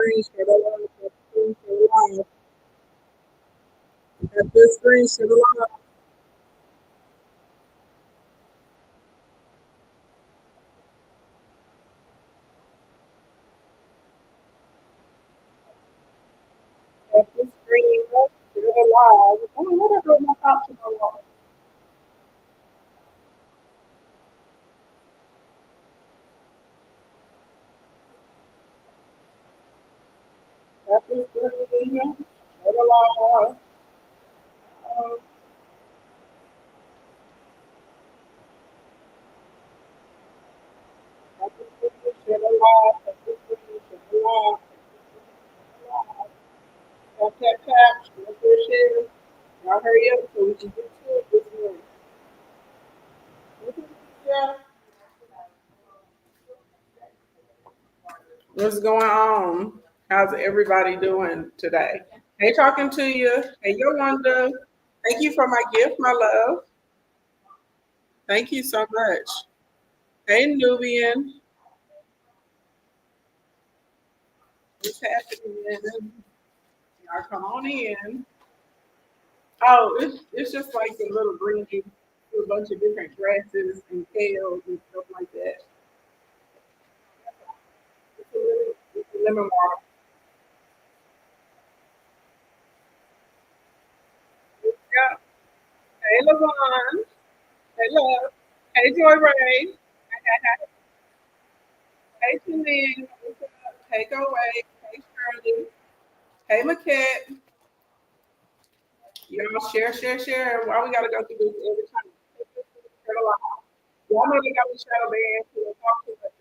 screen share the live. Tap the screen share the live. Tap the screen share the live. Tap the screen share the live. Oh, what I wrote my thoughts on my wall. Tap the screen share the live. Tap the screen share the live. Tap the screen share the live. Tap tap tap. Share share share. Y'all hurry up so we can get to it this morning. Yeah. What's going on? How's everybody doing today? Hey, talking to you. Hey, Yolanda. Thank you for my gift, my love. Thank you so much. Hey, Nubian. What's happening? Y'all come on in. Oh, it's just like a little green with a bunch of different grasses and kales and stuff like that. It's a lemon water. Yeah. Hey, Lavon. Hey, love. Hey, Joy Ray. Hey, Janine. What's up? Hey, Go Away. Hey, Shirley. Hey, Maquette. Y'all share, share, share. Why we gotta go through this every time? Share a lot. Y'all know they got me shadow banned to talk to us.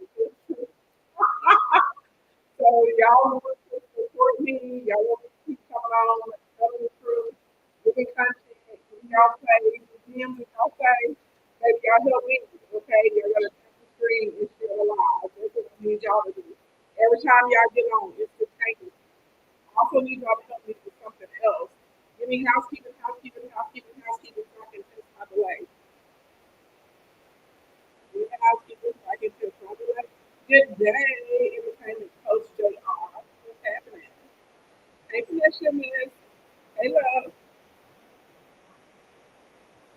So y'all want to support me. Y'all want to keep coming on, telling the truth, giving content, giving y'all play, DM with y'all play. Maybe y'all help me. Okay, you're gonna take the screen and share a lot. That's what I need y'all to do. Every time y'all get on, it's the same. Also need y'all to help me with something else. Give me housekeeping, housekeeping, housekeeping, housekeeping, so I can test my delay. Give me housekeeping, so I can test my delay. Good day, entertainment coach JR. What's happening? Hey, Felicia, miss. Hey, love.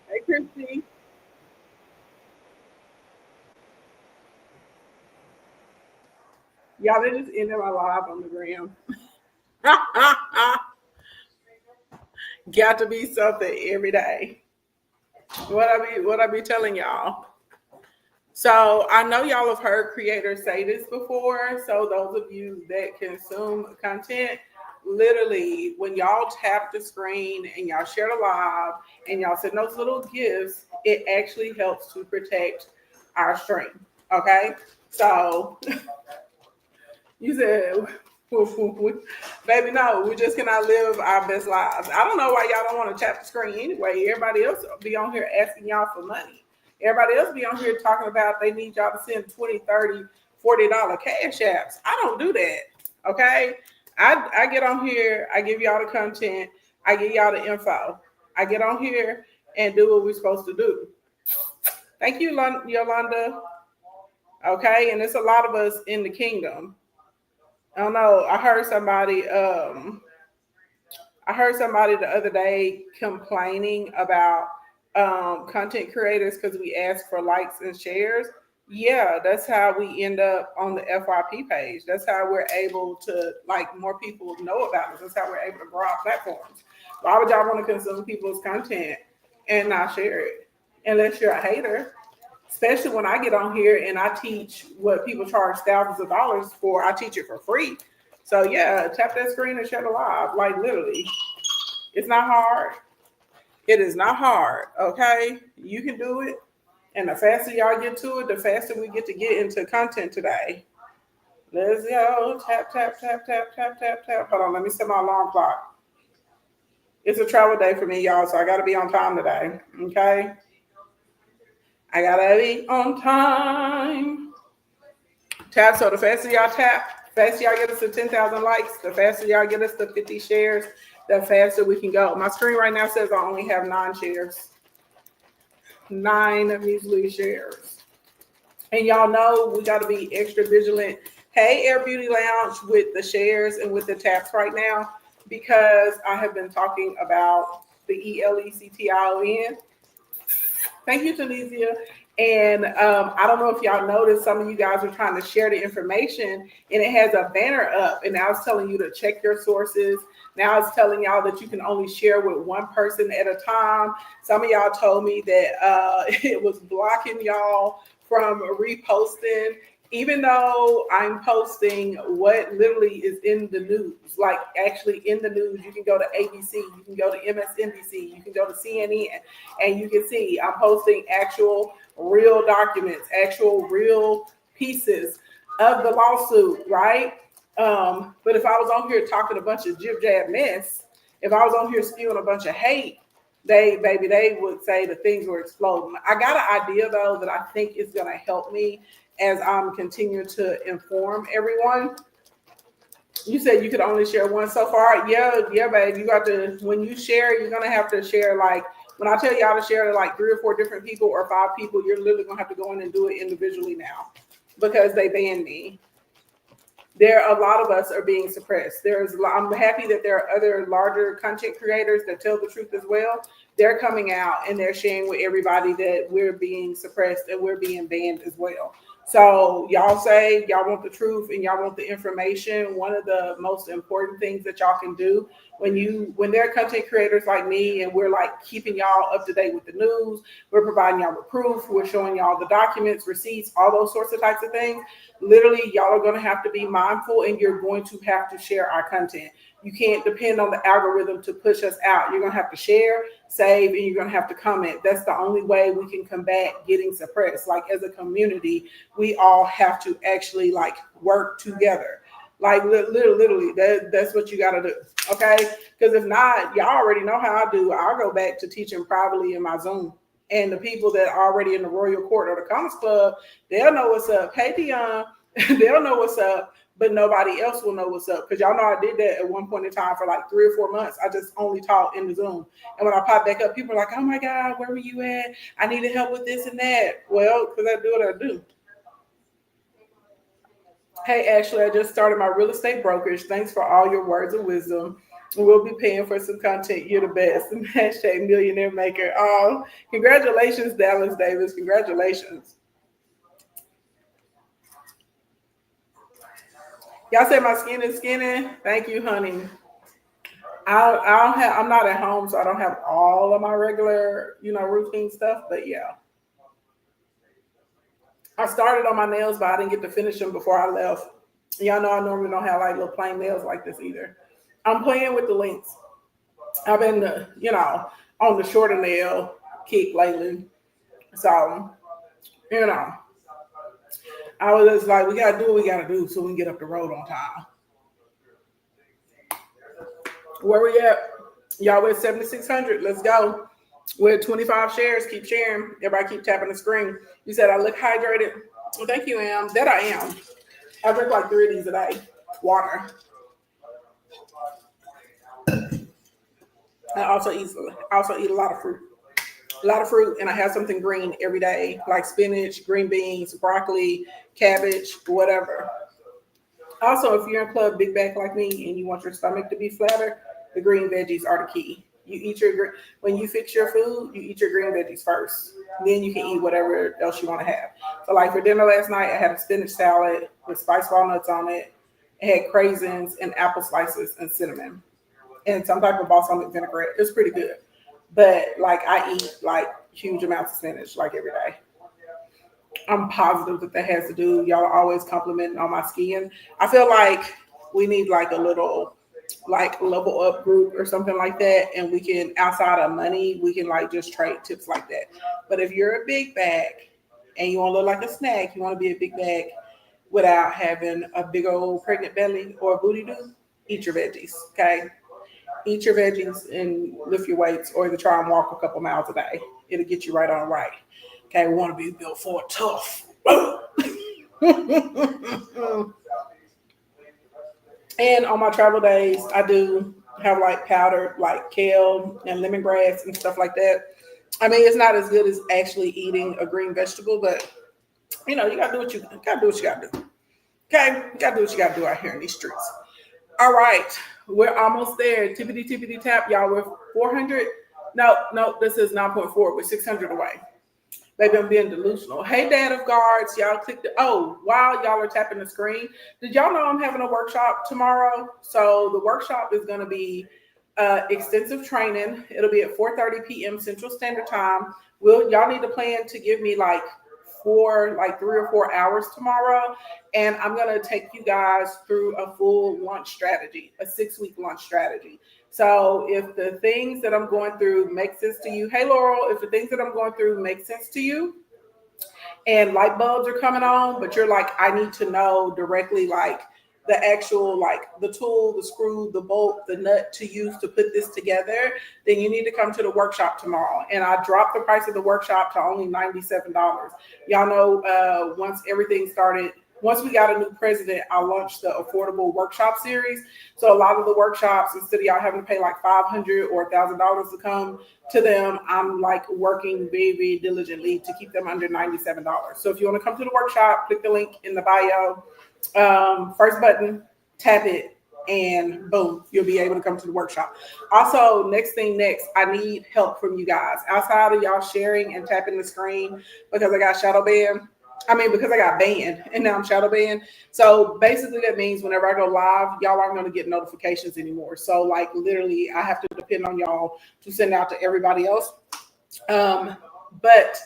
Hey, Christy. Y'all, they just ended my live on the gram. Got to be something every day. What I be telling y'all. So I know y'all have heard creators say this before. So those of you that consume content, literally when y'all tap the screen and y'all share the live and y'all send those little gifts, it actually helps to protect our stream. Okay. So you said, baby, no, we just cannot live our best lives. I don't know why y'all don't want to tap the screen anyway. Everybody else be on here asking y'all for money. Everybody else be on here talking about they need y'all to send 20, 30, $40 cash apps. I don't do that. Okay. I get on here, I give y'all the content, I give y'all the info. I get on here and do what we're supposed to do. Thank you, Yolanda. Okay, and it's a lot of us in the kingdom. I don't know. I heard somebody the other day complaining about content creators because we ask for likes and shares. Yeah, that's how we end up on the FYP page. That's how we're able to like more people know about us. That's how we're able to grow our platforms. Why would y'all want to consume people's content and not share it unless you're a hater? Especially when I get on here and I teach what people charge thousands of dollars for, I teach it for free. So yeah, tap that screen and share the live. Like literally, it's not hard. It is not hard. Okay, you can do it. And the faster y'all get to it, the faster we get to get into content today. Let's go. Tap, tap, tap, tap, tap, tap, tap. Hold on, let me set my alarm clock. It's a travel day for me, y'all, so I gotta be on time today. Okay. I gotta be on time. Tap. So the faster y'all tap, the faster y'all get us to 10,000 likes, the faster y'all get us to 50 shares, the faster we can go. My screen right now says I only have 9 shares, 9 measly shares. And y'all know we got to be extra vigilant Hey, Air Beauty Lounge with the shares and with the taps right now, because I have been talking about the ELECTION. Thank you, Tunisia. And I don't know if y'all noticed, some of you guys are trying to share the information, and it has a banner up, and now it's telling you to check your sources. Now it's telling y'all that you can only share with one person at a time. Some of y'all told me that it was blocking y'all from reposting, even though I'm posting what literally is in the news, like actually in the news. You can go to ABC, you can go to MSNBC, you can go to CNN, and you can see I'm posting actual real documents, actual real pieces of the lawsuit, right? But if I was on here talking a bunch of jib jab mess, if I was on here spewing a bunch of hate, they would say that things were exploding. I got an idea though that I think is going to help me as I'm continuing to inform everyone. You said you could only share one so far. Yeah, babe. You got to, when you share, you're gonna have to share, like, when I tell y'all to share to like 3 or 4 different people or 5 people, you're literally gonna have to go in and do it individually now, because they banned me. A lot of us are being suppressed. I'm happy that there are other larger content creators that tell the truth as well. They're coming out and they're sharing with everybody that we're being suppressed and we're being banned as well. So y'all say y'all want the truth and y'all want the information. One of the most important things that y'all can do when there are content creators like me, and we're like keeping y'all up to date with the news, we're providing y'all with proof, we're showing y'all the documents, receipts, all those sorts of types of things. Literally, y'all are going to have to be mindful, and you're going to have to share our content. You can't depend on the algorithm to push us out. You're going to have to share, save, and you're going to have to comment. That's the only way we can combat getting suppressed. Like, as a community, we all have to actually like work together. Like literally, that's what you got to do. Okay? Because if not, y'all already know how I do. I'll go back to teaching privately in my Zoom. And the people that are already in the Royal Court or the Commons Club, they'll know what's up. Hey, Dion, they'll know what's up, but nobody else will know what's up. Because y'all know I did that at one point in time for like 3 or 4 months. I just only taught in the Zoom. And when I pop back up, people are like, oh my God, where were you at? I needed help with this and that. Well, because I do what I do. Hey, Ashley, I just started my real estate brokerage. Thanks for all your words of wisdom. We'll be paying for some content. You're the best. Hashtag millionaire maker. Oh, congratulations, Dallas Davis. Congratulations. Y'all say my skin is skinny. Thank you, honey. I'm not at home, so I don't have all of my regular, routine stuff. But yeah, I started on my nails, but I didn't get to finish them before I left. Y'all know I normally don't have like little plain nails like this either. I'm playing with the links. I've been, on the shorter nail kick lately. So, I was just like, we got to do what we got to do so we can get up the road on time. Where we at? Y'all with 7,600. Let's go. We're at 25 shares. Keep sharing. Everybody keep tapping the screen. You said I look hydrated. Well, thank you, Am. That I am. I drink like 3 of these a day. Water. I also eat a lot of fruit. A lot of fruit, and I have something green every day, like spinach, green beans, broccoli, cabbage, whatever. Also, if you're in club big back like me and you want your stomach to be flatter, the green veggies are the key. When you fix your food, you eat your green veggies first. Then you can eat whatever else you want to have. So like for dinner last night, I had a spinach salad with spiced walnuts on it. It had craisins and apple slices and cinnamon and some type of balsamic vinaigrette. It's pretty good. But like I eat like huge amounts of spinach like every day. I'm positive that has to do. Y'all are always complimenting on my skin. I feel like we need like a little like level up group or something like that, and we can, outside of money, we can like just trade tips like that. But if you're a big bag and you want to look like a snack, you want to be a big bag without having a big old pregnant belly or a booty do, eat your veggies. Okay, eat your veggies and lift your weights, or either try and walk a couple miles a day. It'll get you right on right. Okay, we want to be built for tough. And on my travel days, I do have like powdered like kale and lemongrass and stuff like that. I mean, it's not as good as actually eating a green vegetable, but you gotta do what you gotta do. Okay, you gotta do what you gotta do out here in these streets. All right, we're almost there. Tippity tippity tap, y'all. We're 400. No, this is 9.4. We're 600 away. Maybe I'm being delusional. Hey, Dad of Guards, y'all click the. Oh, while y'all are tapping the screen, did y'all know I'm having a workshop tomorrow? So the workshop is going to be extensive training. It'll be at 4:30 p.m. Central Standard Time. Will y'all need to plan to give me like 3 or 4 hours tomorrow, and I'm gonna take you guys through a full launch strategy, a 6-week launch strategy. So if the things that I'm going through make sense to you, hey Laurel, if the things that I'm going through make sense to you, and light bulbs are coming on, but you're like, I need to know directly, like the actual, like the tool, the screw, the bolt, the nut to use to put this together, then you need to come to the workshop tomorrow. And I dropped the price of the workshop to only $97. Y'all know, once we got a new president, I launched the affordable workshop series. So a lot of the workshops, instead of y'all having to pay like $500 or $1,000 to come to them, I'm like working very, very diligently to keep them under $97. So if you want to come to the workshop, click the link in the bio. First button, tap it, and boom, you'll be able to come to the workshop. Also, next, I need help from you guys outside of y'all sharing and tapping the screen, because I got because I got banned and now I'm shadow banned. So basically that means whenever I go live, y'all aren't going to get notifications anymore. So like literally I have to depend on y'all to send out to everybody else. But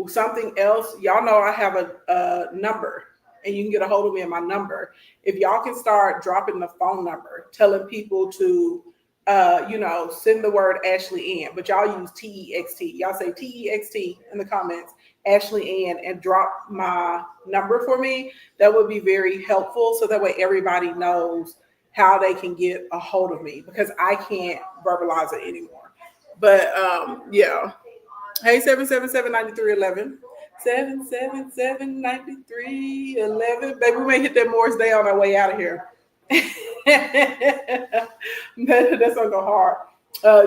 something else, y'all know I have a number, and you can get a hold of me at my number. If y'all can start dropping the phone number, telling people to send the word Ashley Ann, but y'all use TEXT. Y'all say TEXT in the comments, Ashley Ann, and drop my number for me. That would be very helpful. So that way everybody knows how they can get a hold of me, because I can't verbalize it anymore. But yeah. Hey, 777-9311. 777-9311. Baby, we may hit that Morris Day on our way out of here. That's gonna go hard.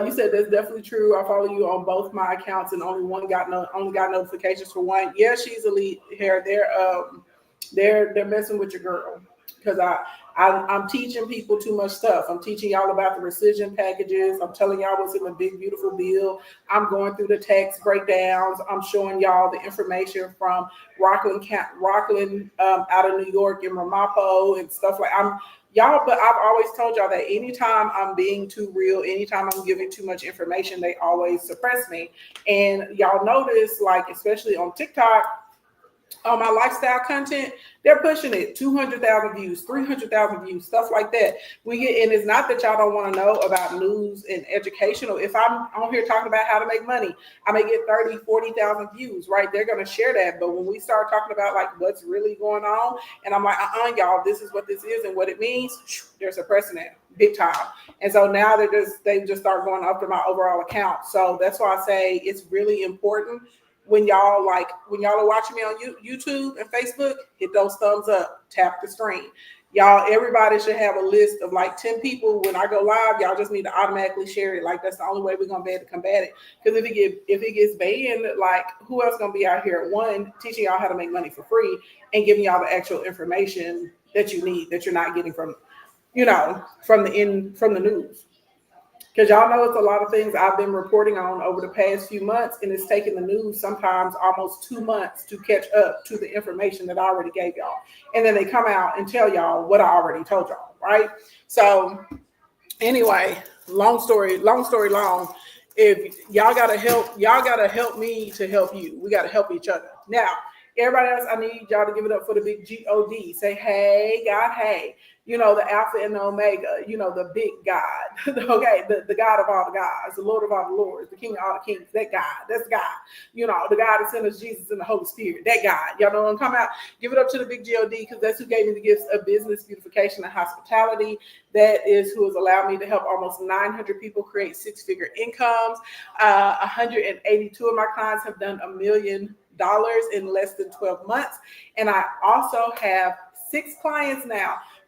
You said that's definitely true. I follow you on both my accounts, and only got notifications for one. Yeah, she's elite here. They're messing with your girl, because I'm teaching people too much stuff. I'm teaching y'all about the rescission packages. I'm telling y'all what's in the big beautiful bill. I'm going through the tax breakdowns. I'm showing y'all the information from Rockland out of New York, and Ramapo and stuff like y'all. But I've always told y'all that anytime I'm being too real, anytime I'm giving too much information, they always suppress me. And y'all notice, like especially on TikTok, on my lifestyle content, they're pushing it 200,000 views, 300,000 views, stuff like that. And it's not that y'all don't want to know about news and educational. If I'm on here talking about how to make money, I may get 30, 40,000 views, right? They're going to share that. But when we start talking about like what's really going on, and I'm like, y'all, this is what this is and what it means, they're suppressing it big time. And so now they just start going after my overall account. So that's why I say it's really important. When y'all are watching me on YouTube and Facebook, hit those thumbs up, tap the screen. Y'all, everybody should have a list of like 10 people. When I go live, y'all just need to automatically share it. Like that's the only way we're gonna be able to combat it. Because if it gets banned, like who else gonna be out here? One, teaching y'all how to make money for free and giving y'all the actual information that you need, that you're not getting from the news. Because y'all know it's a lot of things I've been reporting on over the past few months, and it's taken the news sometimes almost 2 months to catch up to the information that I already gave y'all. And then they come out and tell y'all what I already told y'all, right? So anyway, long story long. If y'all gotta help me to help you. We gotta help each other. Now, everybody else, I need y'all to give it up for the big God. Say, hey, God, hey. The Alpha and the Omega, the big God, okay, the God of all the gods, the Lord of all the lords, the King of all the kings, that God, that's God, the God that sent us Jesus and the Holy Spirit, that God, y'all know, and come out, give it up to the big God, because that's who gave me the gifts of business, beautification, and hospitality. That is who has allowed me to help almost 900 people create 6-figure incomes. 182 of my clients have done $1 million in less than 12 months. And I also have 6 clients now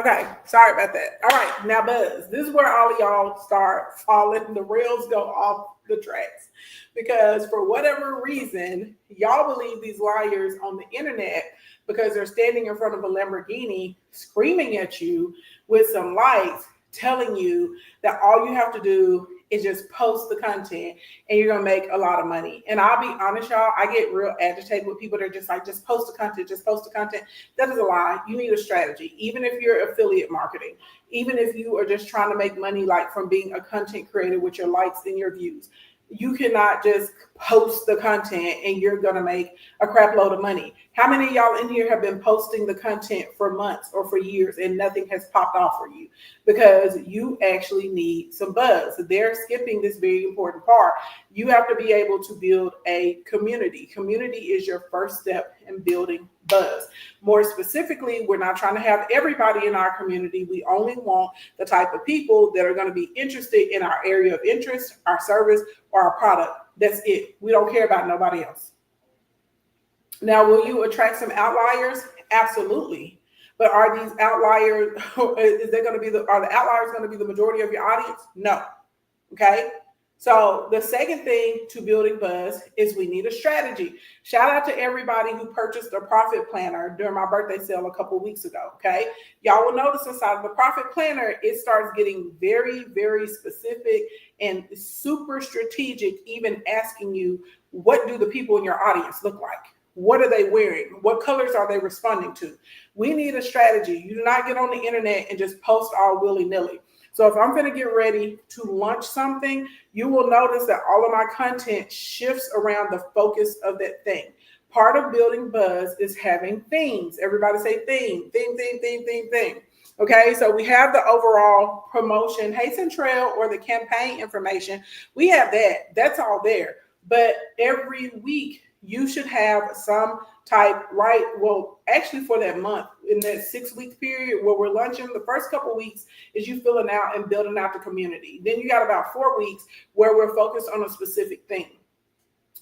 Okay, sorry about that. All right, now Buzz, this is where all of y'all start falling. The rails go off the tracks because for whatever reason, y'all believe these liars on the internet because they're standing in front of a Lamborghini screaming at you with some lights, telling you that all you have to do is just post the content and you're gonna make a lot of money. And I'll be honest, y'all, I get real agitated with people that are just like, just post the content, just post the content. That is a lie. You need a strategy. Even if you're affiliate marketing, even if you are just trying to make money like from being a content creator with your likes and your views, you cannot just post the content and you're gonna make a crap load of money. How many of y'all in here have been posting the content for months or for years and nothing has popped off for you? Because you actually need some buzz. They're skipping this very important part. You have to be able to build a community. Community is your first step in building buzz. More specifically, we're not trying to have everybody in our community. We only want the type of people that are going to be interested in our area of interest, our service, or our product. That's it. We don't care about nobody else. Now, will you attract some outliers? Absolutely. But are these outliers, is there going to be are the outliers going to be the majority of your audience? No. Okay. So the second thing to building buzz is we need a strategy. Shout out to everybody who purchased a profit planner during my birthday sale a couple of weeks ago. Okay. Y'all will notice inside of the profit planner, it starts getting very, very specific and super strategic, even asking you, what do the people in your audience look like? What are they wearing? What colors are they responding to? We need a strategy. You do not get on the internet and just post all willy-nilly. So if I'm going to get ready to launch something, you will notice that all of my content shifts around the focus of that thing. Part of building buzz is having themes. Everybody say theme. Okay, so we have the overall promotion, Hey Centrail, or the campaign information. We have that. That's all there. But every week, you should have some type, right? Well, actually for that month, in that 6-week period where we're launching, the first couple of weeks is you filling out and building out the community. Then you got about 4 weeks where we're focused on a specific thing.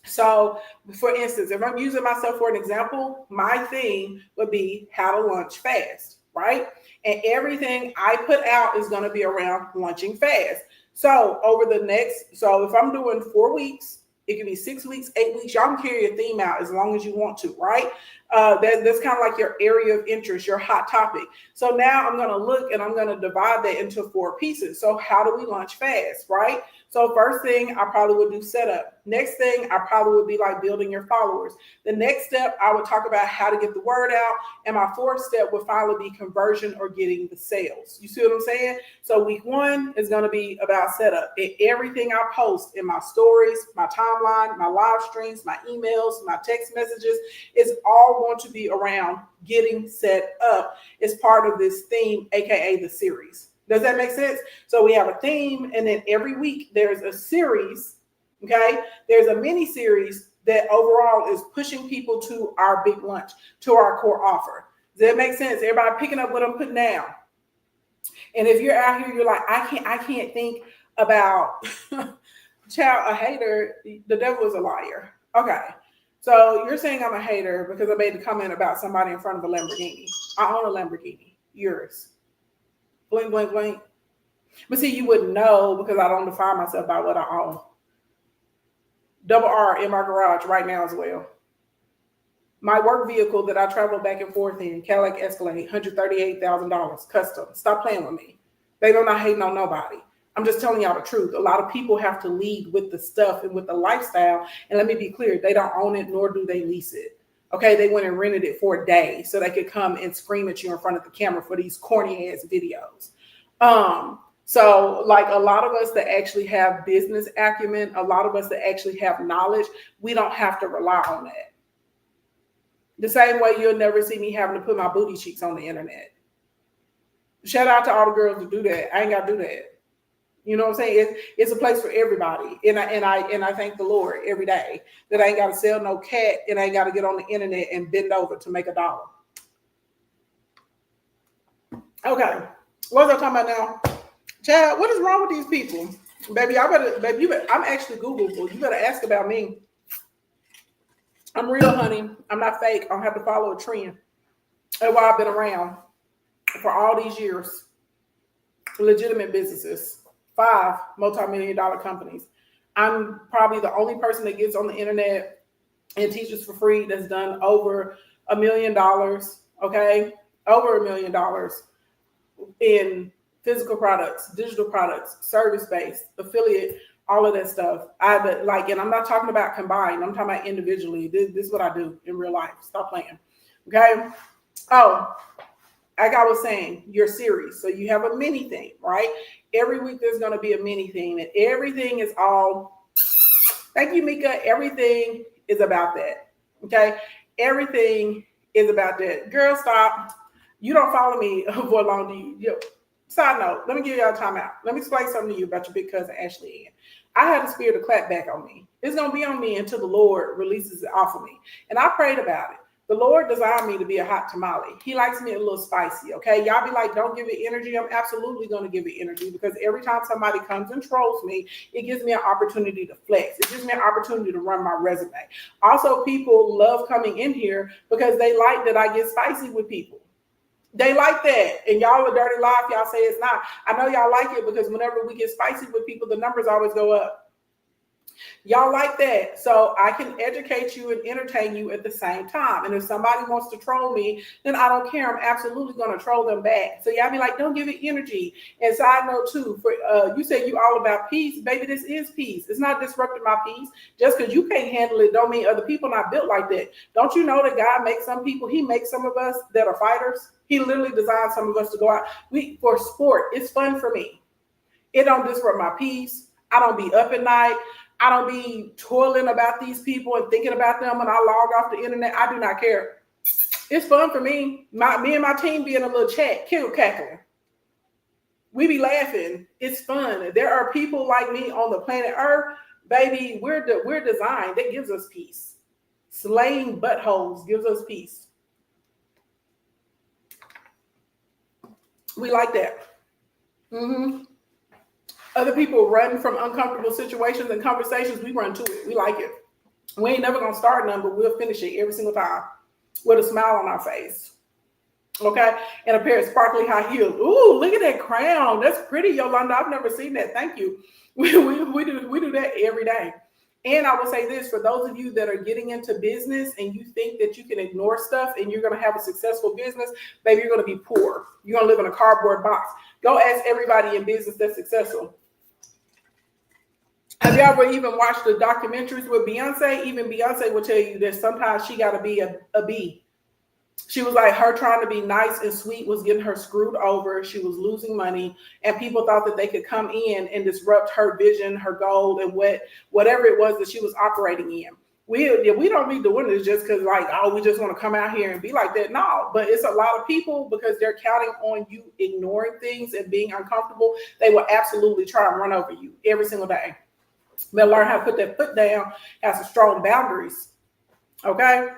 So for instance, if I'm using myself for an example, my theme would be how to launch fast, right? And everything I put out is going to be around launching fast. So if I'm doing 4 weeks, it can be 6 weeks, 8 weeks. Y'all can carry your theme out as long as you want to, right? That's kind of like your area of interest, your hot topic. So now I'm going to look and I'm going to divide that into 4 pieces. So how do we launch fast, right? So first thing, I probably would do setup. Next thing, I probably would be like building your followers. The next step, I would talk about how to get the word out. And my 4th step would finally be conversion or getting the sales. You see what I'm saying? So week 1 is going to be about setup. And everything I post in my stories, my timeline, my live streams, my emails, my text messages is all going to be around getting set up as part of this theme, AKA the series. Does that make sense? So we have a theme, and then every week there's a series, okay? There's a mini series that overall is pushing people to our big lunch, to our core offer. Does that make sense? Everybody picking up what I'm putting down. And if you're out here, you're like, I can't think about child, a hater, the devil is a liar. Okay. So you're saying I'm a hater because I made a comment about somebody in front of a Lamborghini. I own a Lamborghini, yours. Bling, bling, bling. But see, you wouldn't know because I don't define myself by what I own. Double R in my garage right now as well. My work vehicle that I travel back and forth in, Cadillac Escalade, $138,000 custom. Stop playing with me. Baby, I'm not hating on nobody. I'm just telling y'all the truth. A lot of people have to lead with the stuff and with the lifestyle. And let me be clear, they don't own it, nor do they lease it. Okay, they went and rented it for a day so they could come and scream at you in front of the camera for these corny ass videos. So like a lot of us that actually have business acumen, a lot of us that actually have knowledge, we don't have to rely on that. The same way you'll never see me having to put my booty cheeks on the internet. Shout out to all the girls who do that. I ain't got to do that. You know what I'm saying? It's a place for everybody. And I thank the Lord every day that I ain't got to sell no cat and I ain't got to get on the internet and bend over to make $1. Okay. What was I talking about now? Chad, what is wrong with these people? Baby, I'm actually Googleable. You better ask about me. I'm real, honey. I'm not fake. I don't have to follow a trend. That's why I've been around. for all these years, legitimate businesses, 5 multi-million-dollar companies. I'm probably the only person that gets on the internet and teaches for free that's done over $1 million, okay? Over $1 million in physical products, digital products, service-based, affiliate, all of that stuff. And I'm not talking about combined. I'm talking about individually. This is what I do in real life. Stop playing, okay? Oh, like I was saying, your series. So you have a mini theme, right? Every week there's going to be a mini theme, and everything is all, thank you, Mika. Everything is about that, okay? Everything is about that. Girl, stop. You don't follow me for long, do you? Side note, let me give y'all a time out. Let me explain something to you about your big cousin, Ashley Ann. I had the spirit to clap back on me. It's going to be on me until the Lord releases it off of me. And I prayed about it. The Lord designed me to be a hot tamale. He likes me a little spicy, okay? Y'all be like, don't give it energy. I'm absolutely going to give it energy, because every time somebody comes and trolls me, it gives me an opportunity to flex. It gives me an opportunity to run my resume. Also, people love coming in here because they like that I get spicy with people. They like that. And y'all a dirty lie if y'all say it's not. I know y'all like it because whenever we get spicy with people, the numbers always go up. Y'all like that. So I can educate you and entertain you at the same time. And if somebody wants to troll me, then I don't care. I'm absolutely going to troll them back. So y'all be like, don't give it energy. And side note too, for you say you all about peace. Baby, this is peace. It's not disrupting my peace. Just because you can't handle it don't mean other people not built like that. Don't you know that God makes some people, he makes some of us that are fighters. He literally designed some of us to go out. For sport, it's fun for me. It don't disrupt my peace. I don't be up at night. I don't be toiling about these people and thinking about them when I log off the internet. I do not care. It's fun for me. Me and my team be in a little chat, cackling. We be laughing. It's fun. There are people like me on the planet Earth, baby. We're designed. That gives us peace. Slaying buttholes gives us peace. We like that. Mm-hmm. Other people run from uncomfortable situations and conversations. We run to it. We like it. We ain't never going to start none, but we'll finish it every single time with a smile on our face. Okay? And a pair of sparkly high heels. Ooh, look at that crown. That's pretty, Yolanda. I've never seen that. Thank you. We do that every day. And I will say this, for those of you that are getting into business and you think that you can ignore stuff and you're going to have a successful business, baby, you're going to be poor. You're going to live in a cardboard box. Go ask everybody in business that's successful. Have you ever even watched the documentaries with Beyonce? Even Beyonce will tell you that sometimes she got to be a bee. She was like, her trying to be nice and sweet was getting her screwed over. She was losing money, and people thought that they could come in and disrupt her vision, her goal, and whatever it was that she was operating in. We don't be doing this just because we just want to come out here and be like that. No, but it's a lot of people, because they're counting on you ignoring things and being uncomfortable. They will absolutely try and run over you every single day. They'll learn how to put that foot down, have some strong boundaries. Okay?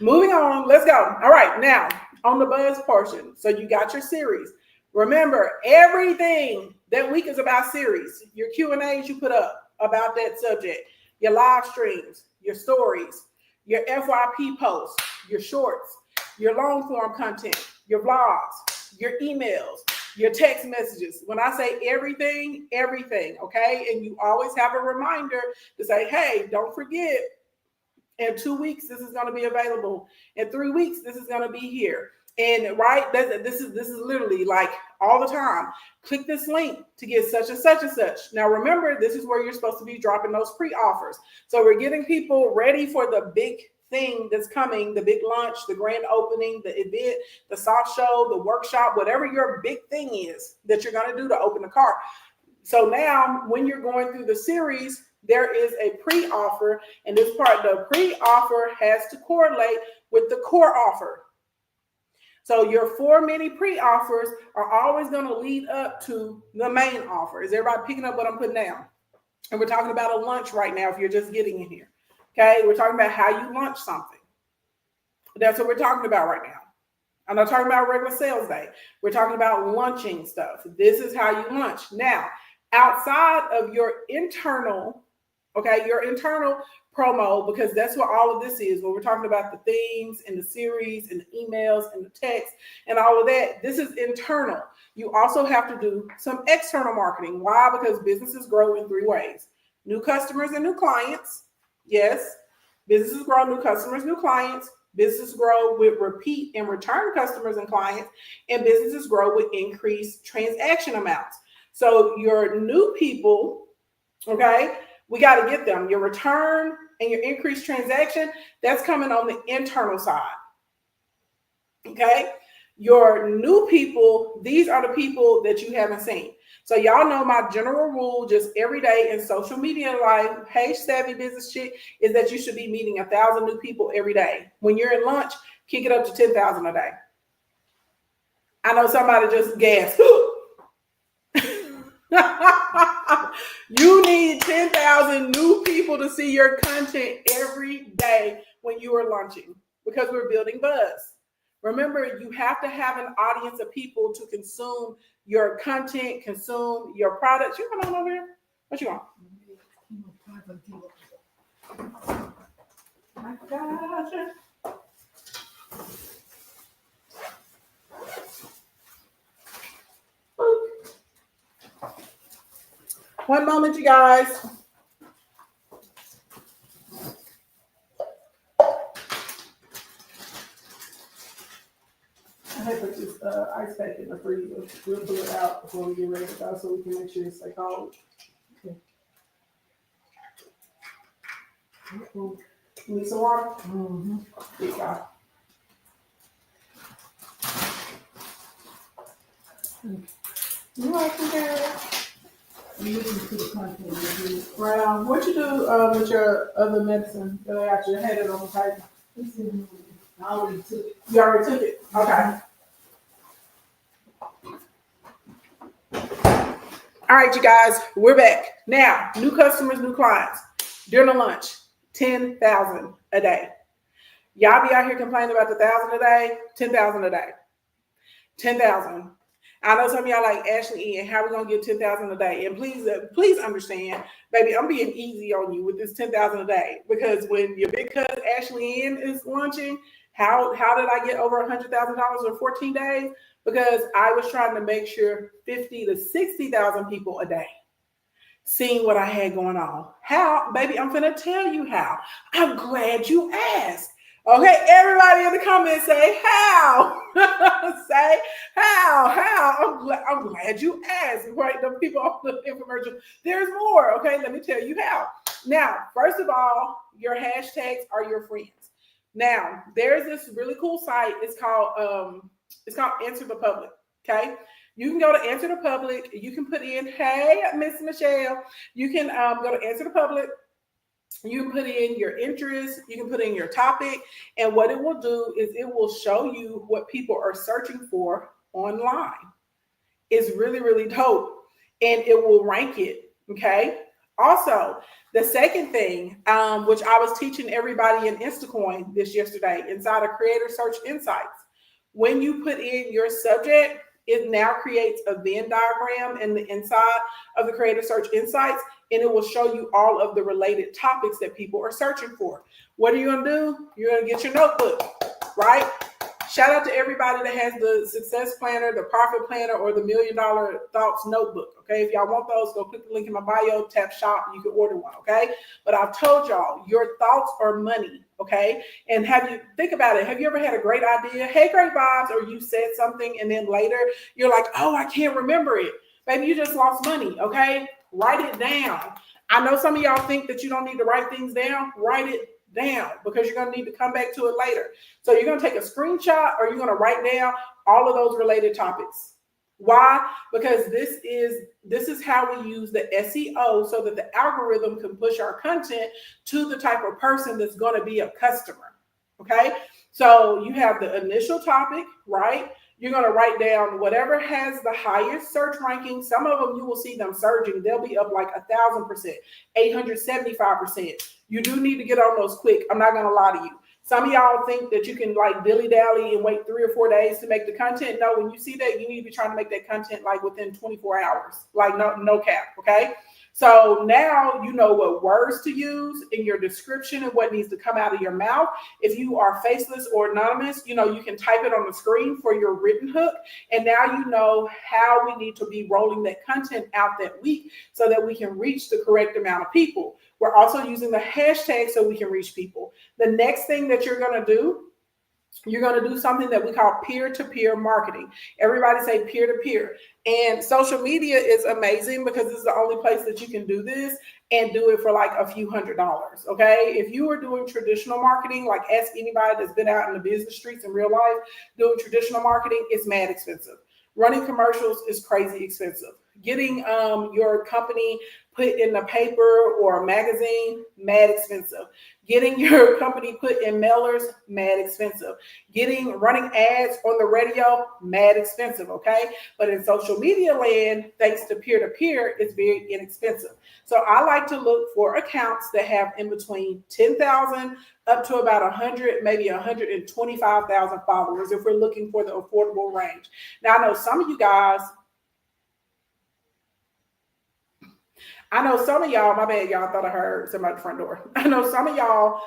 Moving on. Let's go. All right. Now, on the buzz portion. So you got your series. Remember, everything that week is about series. Your Q&As you put up about that subject. Your live streams, your stories, your FYP posts, your shorts, your long form content, your vlogs, your emails, your text messages. When I say everything, okay? And you always have a reminder to say, hey, don't forget, in 2 weeks, this is going to be available. In 3 weeks, this is going to be here. And right, this is literally like all the time. Click this link to get such and such and such. Now, remember, this is where you're supposed to be dropping those pre-offers. So we're getting people ready for the big thing that's coming, the big launch, the grand opening, the event, the soft show, the workshop, whatever your big thing is that you're going to do to open the cart. So now when you're going through the series, there is a pre-offer, and this part, the pre-offer has to correlate with the core offer. So your 4 mini pre-offers are always going to lead up to the main offer. Is everybody picking up what I'm putting down? And we're talking about a lunch right now if you're just getting in here. Okay, we're talking about how you launch something. That's what we're talking about right now. I'm not talking about regular sales day. We're talking about launching stuff. This is how you launch. Now, outside of your internal promo, because that's what all of this is. When we're talking about the themes and the series and the emails and the text and all of that, this is internal. You also have to do some external marketing. Why? Because businesses grow in 3 ways: new customers and new clients. Yes, businesses grow new customers, new clients. Businesses grow with repeat and return customers and clients, and businesses grow with increased transaction amounts. So your new people, okay, we got to get them. Your return and your increased transaction, that's coming on the internal side. Okay, your new people, these are the people that you haven't seen. So y'all know my general rule, just every day in social media life, hey, savvy business chick, is that you should be meeting 1,000 new people every day. When you're at lunch, kick it up to 10,000 a day. I know somebody just gasped. You need 10,000 new people to see your content every day when you are launching, because we're building buzz. Remember, you have to have an audience of people to consume your content, consume your products. You come on over here. What you want? My gosh. One moment, you guys. I had to put this ice pack in the freezer. We'll pull it out before we get ready to go, so we can make sure it's like cold. Okay. You need some water? Mm-hmm. There you go. You welcome, girl. I'm looking to the content. Right. What you do with your other medicine that I got you? I had it on the table. I already took it. You already took it? Okay. All right, you guys, we're back. Now, new customers, new clients. During the lunch, 10,000 a day. Y'all be out here complaining about the 1,000 a day, 10,000 a day. 10,000. I know some of y'all like, Ashley Ian, how are we going to get 10,000 a day? And please understand, baby, I'm being easy on you with this 10,000 a day, because when your big cousin Ashley Ian is launching, how did I get over $100,000 in 14 days? Because I was trying to make sure 50 to 60,000 people a day seeing what I had going on. How? Baby, I'm going to tell you how. I'm glad you asked. Okay, everybody in the comments say how. Say how. I'm glad you asked. Right, the people on the infomercial. There's more. Okay, let me tell you how. Now, first of all, your hashtags are your friends. Now, there's this really cool site. It's called Answer the Public. Okay, you can go to Answer the Public. You can put in, hey, Miss Michelle. You can go to Answer the Public. You can put in your interest, you can put in your topic, and what it will do is it will show you what people are searching for online. It's really, really dope, and it will rank it, okay? Also, the second thing, which I was teaching everybody in Instacoin this yesterday inside of Creator Search Insights, when you put in your subject, it now creates a Venn diagram in the inside of the Creator Search Insights, and it will show you all of the related topics that people are searching for. What are you going to do? You're going to get your notebook, right? Shout out to everybody that has the Success Planner, the Profit Planner, or the $1 Million Thoughts Notebook, okay? If y'all want those, go click the link in my bio, tap shop, you can order one, okay? But I've told y'all, your thoughts are money, okay? And think about it. Have you ever had a great idea? Hey, great vibes, or you said something, and then later you're like, oh, I can't remember it. Baby, you just lost money, okay? Write it down. I know some of y'all think that you don't need to write things down. Write it down, because you're going to need to come back to it later. So you're going to take a screenshot, or you're going to write down all of those related topics. Why? Because this is how we use the SEO so that the algorithm can push our content to the type of person that's going to be a customer. Okay. So you have the initial topic, right? You're going to write down whatever has the highest search ranking. Some of them you will see them surging. They'll be up like 1,000%, 875%. You do need to get on those quick. I'm not going to lie to you. Some of y'all think that you can like dilly-dally and wait 3 or 4 days to make the content. No, when you see that, you need to be trying to make that content like within 24 hours. Like no cap, okay? So now you know what words to use in your description and what needs to come out of your mouth. If you are faceless or anonymous, you can type it on the screen for your written hook. And now you know how we need to be rolling that content out that week so that we can reach the correct amount of people. We're also using the hashtag so we can reach people. The next thing that you're going to do something that we call peer-to-peer marketing. Everybody say peer-to-peer. And social media is amazing because this is the only place that you can do this and do it for like a few $100s. Okay. If you are doing traditional marketing, like ask anybody that's been out in the business streets in real life, doing traditional marketing is mad expensive. Running commercials is crazy expensive. Getting your company put in the paper or a magazine, mad expensive. Getting your company put in mailers, mad expensive. Running ads on the radio, mad expensive, okay? But in social media land, thanks to peer-to-peer, it's very inexpensive. So I like to look for accounts that have in between 10,000 up to about 100, maybe 125,000 followers if we're looking for the affordable range. Now, I know some of y'all, my bad, y'all, I thought I heard somebody at the front door. I know some of y'all,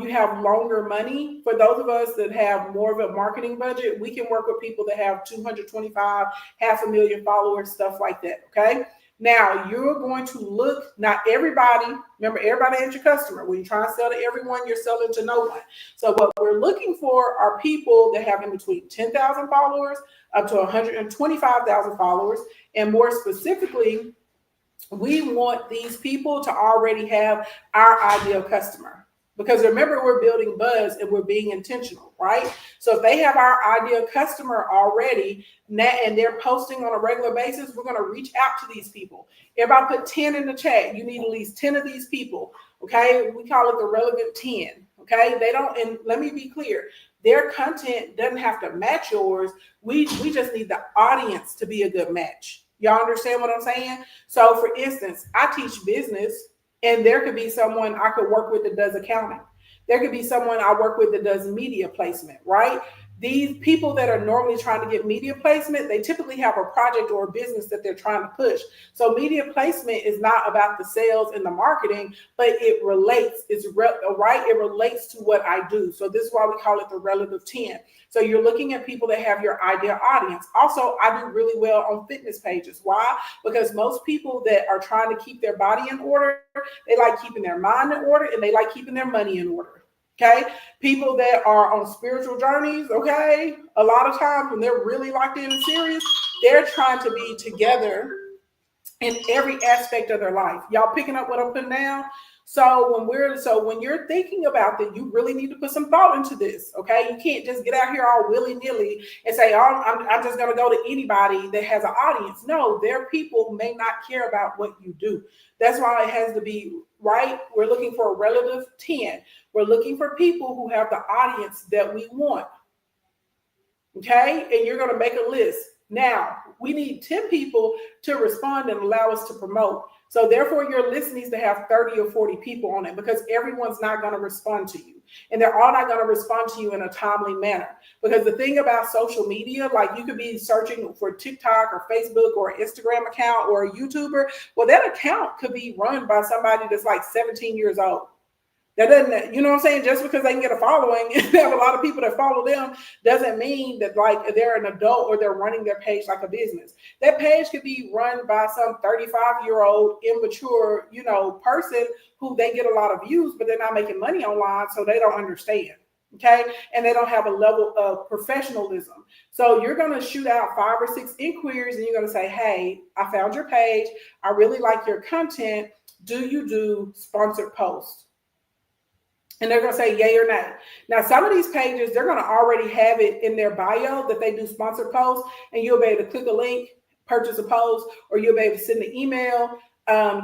you have longer money. For those of us that have more of a marketing budget, we can work with people that have 225, 500,000 followers, stuff like that, okay? Now, you're going to look, not everybody, remember, everybody ain't your customer. When you try to sell to everyone, you're selling to no one. So what we're looking for are people that have in between 10,000 followers up to 125,000 followers, and more specifically, we want these people to already have our ideal customer. Because remember, we're building buzz and we're being intentional, right? So if they have our ideal customer already and they're posting on a regular basis, we're going to reach out to these people. Everybody put 10 in the chat. You need at least 10 of these people, okay? We call it the relevant 10, okay? And let me be clear, their content doesn't have to match yours. We just need the audience to be a good match. Y'all understand what I'm saying? So for instance, I teach business, and there could be someone I could work with that does accounting. There could be someone I work with that does media placement, right? These people that are normally trying to get media placement, they typically have a project or a business that they're trying to push. So media placement is not about the sales and the marketing, but it relates. Right? It relates to what I do. So this is why we call it the relative 10. So you're looking at people that have your ideal audience. Also, I do really well on fitness pages. Why? Because most people that are trying to keep their body in order, they like keeping their mind in order and they like keeping their money in order. Okay, people that are on spiritual journeys, okay, a lot of times when they're really locked in and serious, they're trying to be together in every aspect of their life. Y'all picking up what I'm putting down? So when you're thinking about that, you really need to put some thought into this. Okay, you can't just get out here all willy-nilly and say, "Oh, I'm just gonna go to anybody that has an audience." No, their people may not care about what you do. That's why it has to be right. We're looking for a relative 10. We're looking for people who have the audience that we want. Okay, and you're gonna make a list. Now, we need 10 people to respond and allow us to promote. So therefore, your list needs to have 30 or 40 people on it because everyone's not going to respond to you. And they're all not going to respond to you in a timely manner. Because the thing about social media, like you could be searching for TikTok or Facebook or an Instagram account or a YouTuber. Well, that account could be run by somebody that's like 17 years old. That doesn't, you know what I'm saying? Just because they can get a following and they have a lot of people that follow them doesn't mean that like they're an adult or they're running their page like a business. That page could be run by some 35-year-old immature, person who they get a lot of views, but they're not making money online, so they don't understand. Okay. And they don't have a level of professionalism. So you're going to shoot out 5 or 6 inquiries and you're going to say, "Hey, I found your page. I really like your content. Do you do sponsored posts?" And they're going to say yay or nay. Now, some of these pages, they're going to already have it in their bio that they do sponsored posts, and you'll be able to click a link, purchase a post, or you'll be able to send an email.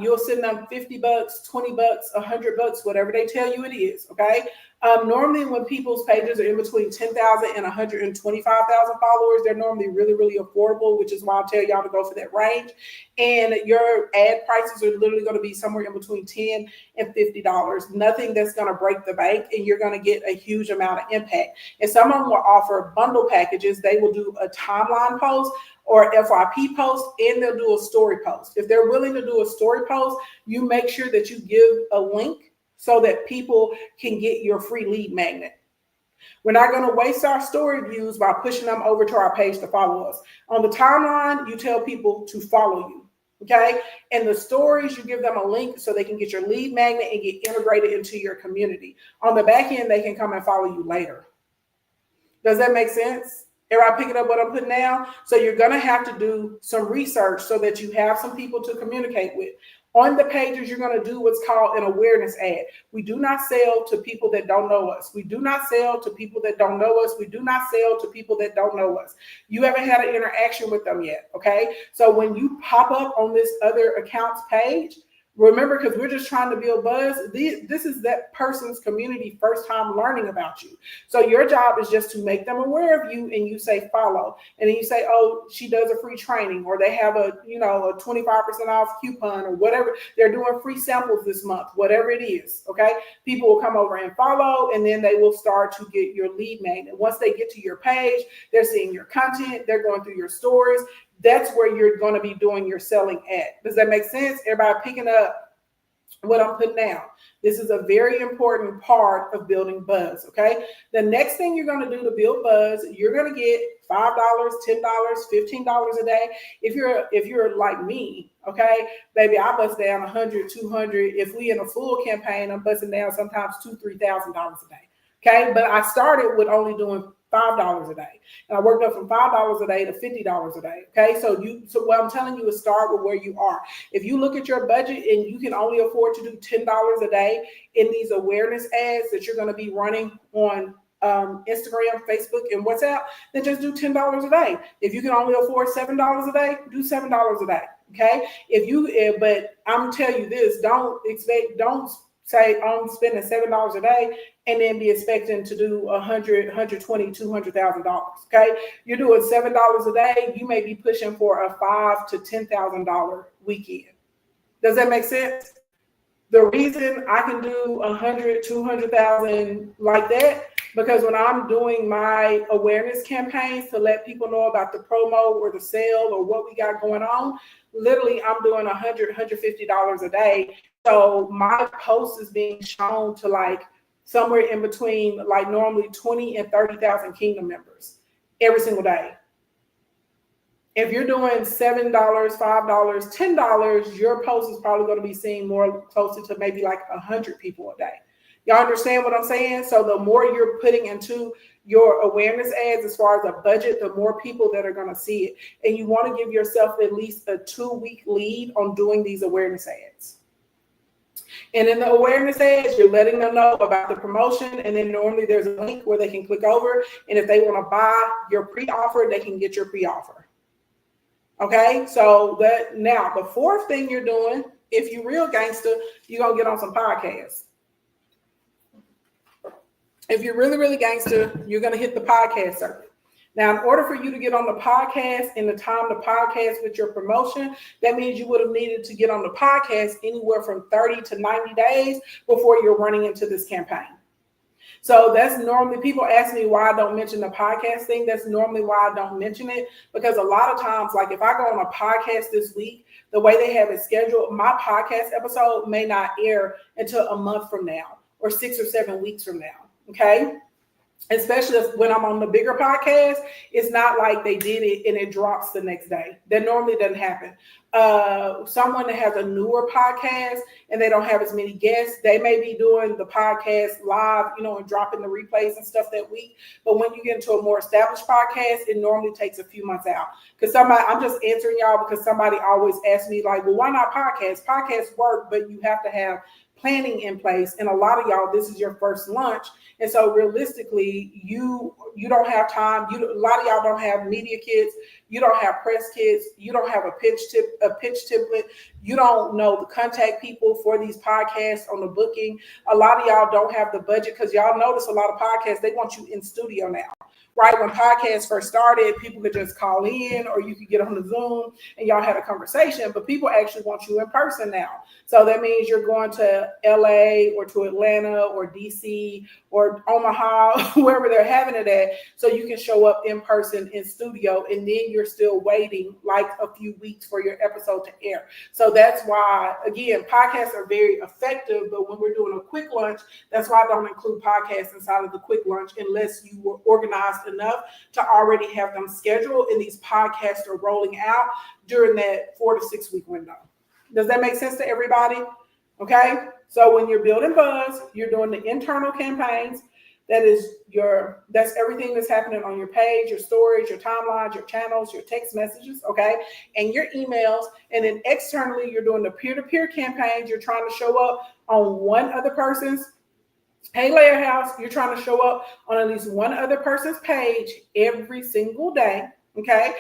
You'll send them $50, $20, $100, whatever they tell you it is. Okay. Normally, when people's pages are in between 10,000 and 125,000 followers, they're normally really, really affordable, which is why I tell y'all to go for that range. And your ad prices are literally going to be somewhere in between $10 and $50. Nothing that's going to break the bank, and you're going to get a huge amount of impact. And some of them will offer bundle packages. They will do a timeline post or FYP post, and they'll do a story post. If they're willing to do a story post, you make sure that you give a link so that people can get your free lead magnet. We're not going to waste our story views by pushing them over to our page to follow us. On the timeline, you tell people to follow you. Okay. And the stories, you give them a link so they can get your lead magnet and get integrated into your community. On the back end, they can come and follow you later. Does that make sense? Everybody picking up what I'm putting down? So you're going to have to do some research so that you have some people to communicate with. On the pages, you're going to do what's called an awareness ad. We do not sell to people that don't know us. We do not sell to people that don't know us. We do not sell to people that don't know us. You haven't had an interaction with them yet, okay? So when you pop up on this other account's page, remember, because we're just trying to build buzz, this is that person's community first time learning about you. So your job is just to make them aware of you, and you say follow. And then you say, oh, she does a free training, or they have a 25% off coupon, or whatever. They're doing free samples this month, whatever it is, okay? People will come over and follow, and then they will start to get your lead magnet. Once they get to your page, they're seeing your content, they're going through your stories. That's where you're going to be doing your selling at. Does that make sense? Everybody picking up what I'm putting down? This is a very important part of building buzz, okay? The next thing you're going to do to build buzz, you're going to get $5, $10, $15 a day. If you're like me, okay, baby, I bust down 100, 200. If we in a full campaign, I'm busting down sometimes $2,000, $3,000 a day, okay? But I started with only doing $5 a day. And I worked up from $5 a day to $50 a day. Okay. So what I'm telling you is start with where you are. If you look at your budget and you can only afford to do $10 a day in these awareness ads that you're going to be running on Instagram, Facebook, and WhatsApp, then just do $10 a day. If you can only afford $7 a day, do $7 a day. Okay. But I'm telling you this, don't say I'm spending $7 a day and then be expecting to do $100,000, $120,000, $200,000. Okay, you're doing $7 a day. You may be pushing for a $5,000 to $10,000 weekend. Does that make sense? The reason I can do 100, 200,000 like that, because when I'm doing my awareness campaigns to let people know about the promo or the sale or what we got going on, literally I'm doing $100, $150 a day. So my post is being shown to like somewhere in between like normally 20 and 30,000 Kingdom members every single day. If you're doing $7, $5, $10, your post is probably going to be seen more closer to maybe like 100 people a day. Y'all understand what I'm saying? So the more you're putting into your awareness ads as far as a budget, the more people that are going to see it. And you want to give yourself at least a 2-week lead on doing these awareness ads. And in the awareness ads, you're letting them know about the promotion. And then normally there's a link where they can click over. And if they want to buy your pre-offer, they can get your pre-offer. Okay, so now the fourth thing you're doing, if you're real gangster, you're going to get on some podcasts. If you're really, really gangster, you're going to hit the podcast circuit. Now, in order for you to get on the podcast in the time to podcast with your promotion, that means you would have needed to get on the podcast anywhere from 30 to 90 days before you're running into this campaign. So that's normally, people ask me why I don't mention the podcast thing. That's normally why I don't mention it, because a lot of times, like if I go on a podcast this week, the way they have it scheduled, my podcast episode may not air until a month from now or 6 or 7 weeks from now. Okay. Especially when I'm on the bigger podcast, it's not like they did it and it drops the next day. That normally doesn't happen. Someone that has a newer podcast and they don't have as many guests, they may be doing the podcast live, and dropping the replays and stuff that week. But when you get into a more established podcast, it normally takes a few months out. Because I'm just answering y'all because somebody always asks me like, well, why not podcast? Podcasts work, but you have to have planning in place. And a lot of y'all, this is your first lunch. And so realistically, you don't have time. A lot of y'all don't have media kits. You don't have press kits. You don't have a pitch template. You don't know the contact people for these podcasts on the booking. A lot of y'all don't have the budget because y'all notice a lot of podcasts, they want you in studio now. Right, when podcasts first started, people could just call in or you could get on the Zoom and y'all had a conversation, but people actually want you in person now. So that means you're going to LA or to Atlanta or DC or Omaha, wherever they're having it at, so you can show up in person in studio, and then you're still waiting like a few weeks for your episode to air. So that's why, again, podcasts are very effective, but when we're doing a quick lunch, that's why I don't include podcasts inside of the quick lunch unless you were organized enough to already have them scheduled, and these podcasts are rolling out during that 4 to 6 week window. Does that make sense to everybody? Okay. So when you're building buzz, you're doing the internal campaigns. That's everything that's happening on your page, your stories, your timelines, your channels, your text messages, okay, and your emails. And then externally, you're doing the peer-to-peer campaigns. You're trying to show up on one other person's Hey Layer House, you're trying to show up on at least one other person's page every single day, okay?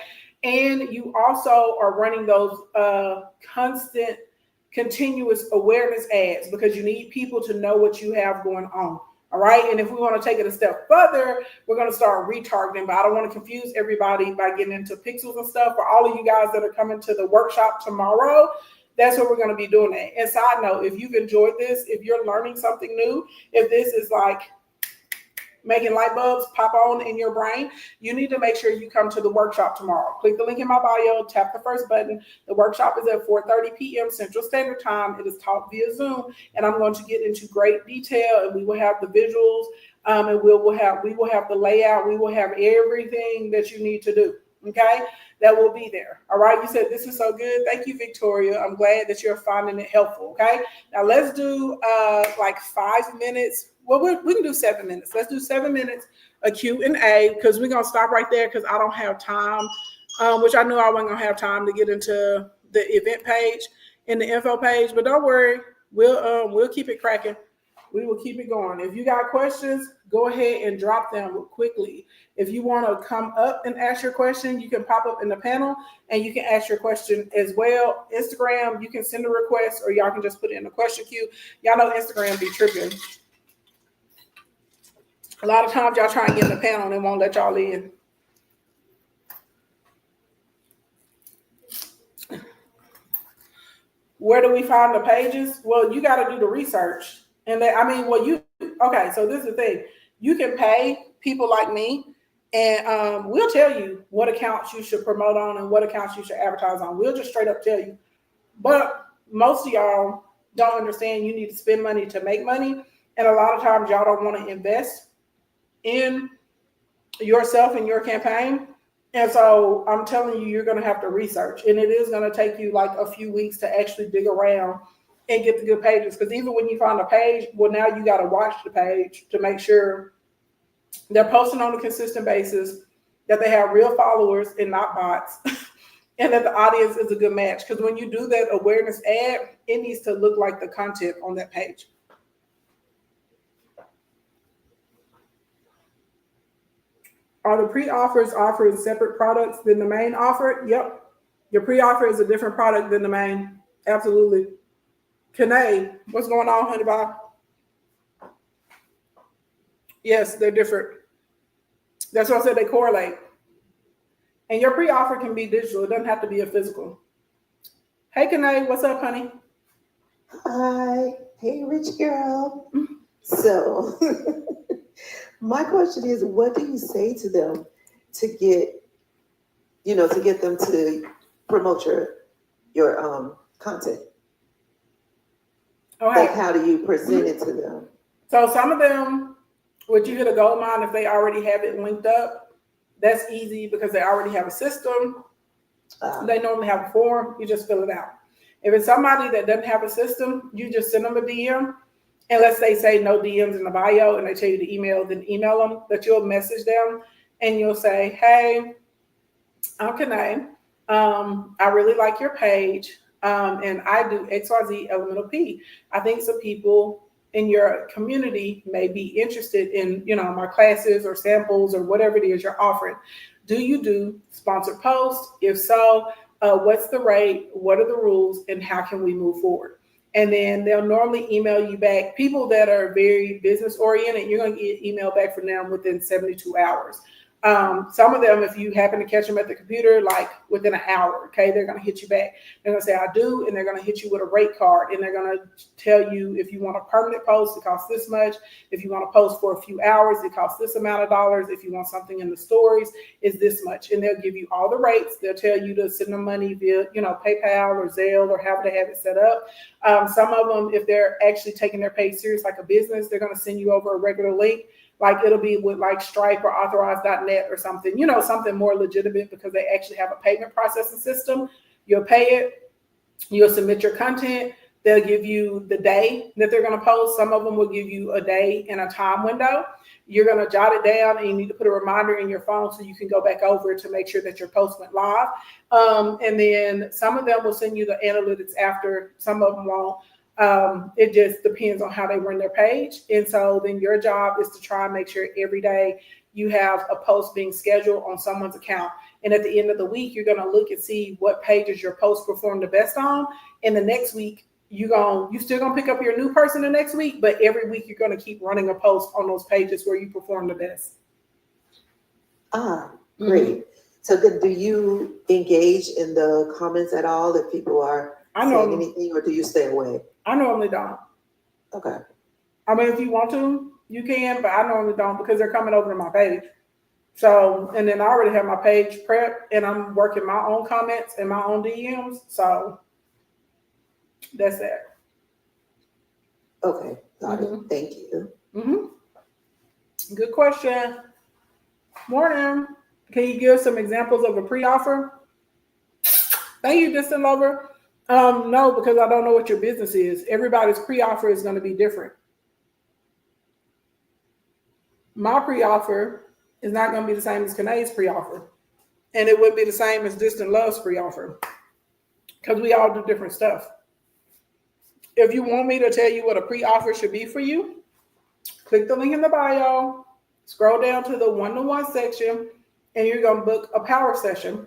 And you also are running those constant, continuous awareness ads because you need people to know what you have going on, all right? And if we want to take it a step further, we're going to start retargeting, but I don't want to confuse everybody by getting into pixels and stuff. For all of you guys that are coming to the workshop tomorrow, that's what we're going to be doing that. And side note, if you've enjoyed this, if you're learning something new, if this is like making light bulbs pop on in your brain, you need to make sure you come to the workshop tomorrow. Click the link in my bio, tap the first button. The workshop is at 4:30 p.m. Central Standard Time. It is taught via Zoom, and I'm going to get into great detail, and we will have the visuals, and we will have the layout. We will have everything that you need to do. Okay, that will be there. All right. You said this is so good. Thank you, Victoria. I'm glad that you're finding it helpful. Okay. Now let's do like 5 minutes. Well, we can do 7 minutes. Let's do 7 minutes of Q&A because we're gonna stop right there because I don't have time. Which I knew I wasn't gonna have time to get into the event page and the info page. But don't worry, we'll keep it cracking. We will keep it going. If you got questions, go ahead and drop them quickly. If you want to come up and ask your question, you can pop up in the panel and you can ask your question as well. Instagram, you can send a request or y'all can just put it in the question queue. Y'all know Instagram be tripping. A lot of times y'all try and get in the panel and they won't let y'all in. Where do we find the pages? Well, you got to do the research. And okay, so this is the thing. You can pay people like me, and we'll tell you what accounts you should promote on and what accounts you should advertise on. We'll just straight up tell you. But most of y'all don't understand you need to spend money to make money. And a lot of times y'all don't want to invest in yourself and your campaign. And so I'm telling you, you're going to have to research. And it is going to take you like a few weeks to actually dig around and get the good pages. Because even when you find a page, well, now you got to watch the page to make sure they're posting on a consistent basis, that they have real followers and not bots, and that the audience is a good match. Because when you do that awareness ad, it needs to look like the content on that page. Are the pre-offers offering separate products than the main offer? Yep. Your pre-offer is a different product than the main. Absolutely. Kanae, what's going on, honey bye? Yes, they're different. That's why I said they correlate. And your pre-offer can be digital. It doesn't have to be a physical. Hey, Kanae, what's up, honey? Hi. Hey, rich girl. So my question is, what do you say to them to get them to promote your content? Okay. Like, how do you present it to them? So some of them, would you hit a gold mine if they already have it linked up? That's easy because they already have a system. They normally have a form. You just fill it out. If it's somebody that doesn't have a system, you just send them a DM. And let's say no DMs in the bio and they tell you to email, then email them, that you'll message them and you'll say, hey, I'm Kanae. I really like your page. and I do XYZ Elemental P. I think some people in your community may be interested in, my classes or samples or whatever it is you're offering. Do you do sponsored posts? If so, what's the rate? What are the rules? And how can we move forward? And then they'll normally email you back. People that are very business oriented, you're going to get email back from them within 72 hours. Some of them, if you happen to catch them at the computer, like within an hour, okay, they're going to hit you back. They're going to say, I do, and they're going to hit you with a rate card, and they're going to tell you if you want a permanent post, it costs this much. If you want to post for a few hours, it costs this amount of dollars. If you want something in the stories, it's this much. And they'll give you all the rates. They'll tell you to send them money via, PayPal or Zelle or however they have it set up. Some of them, if they're actually taking their page serious like a business, they're going to send you over a regular link. Like it'll be with like Stripe or Authorize.net or something, something more legitimate because they actually have a payment processing system. You'll pay it, you'll submit your content. They'll give you the day that they're going to post. Some of them will give you a day and a time window. You're going to jot it down and you need to put a reminder in your phone so you can go back over to make sure that your post went live. And then some of them will send you the analytics after, some of them won't. It just depends on how they run their page. And so then your job is to try and make sure every day you have a post being scheduled on someone's account. And at the end of the week, you're going to look and see what pages your post performed the best on. And the next week, you still going to pick up your new person the next week, but every week you're going to keep running a post on those pages where you perform the best. Ah, great. Mm-hmm. So then do you engage in the comments at all if people are saying anything, or do you stay away? I normally don't. Okay. I mean, if you want to, you can, but I normally don't because they're coming over to my page. So, and then I already have my page prepped and I'm working my own comments and my own DMs. So that's that. Okay. Got it. Thank you. Good question. Morning. Can you give some examples of a pre-offer? Thank you, Distant Lover. No, because I don't know what your business is. Everybody's pre-offer is going to be different. My pre-offer is not going to be the same as Kanae's pre-offer. And it wouldn't be the same as Distant Love's pre-offer. Because we all do different stuff. If you want me to tell you what a pre-offer should be for you, click the link in the bio, scroll down to the one-to-one section, and you're going to book a power session.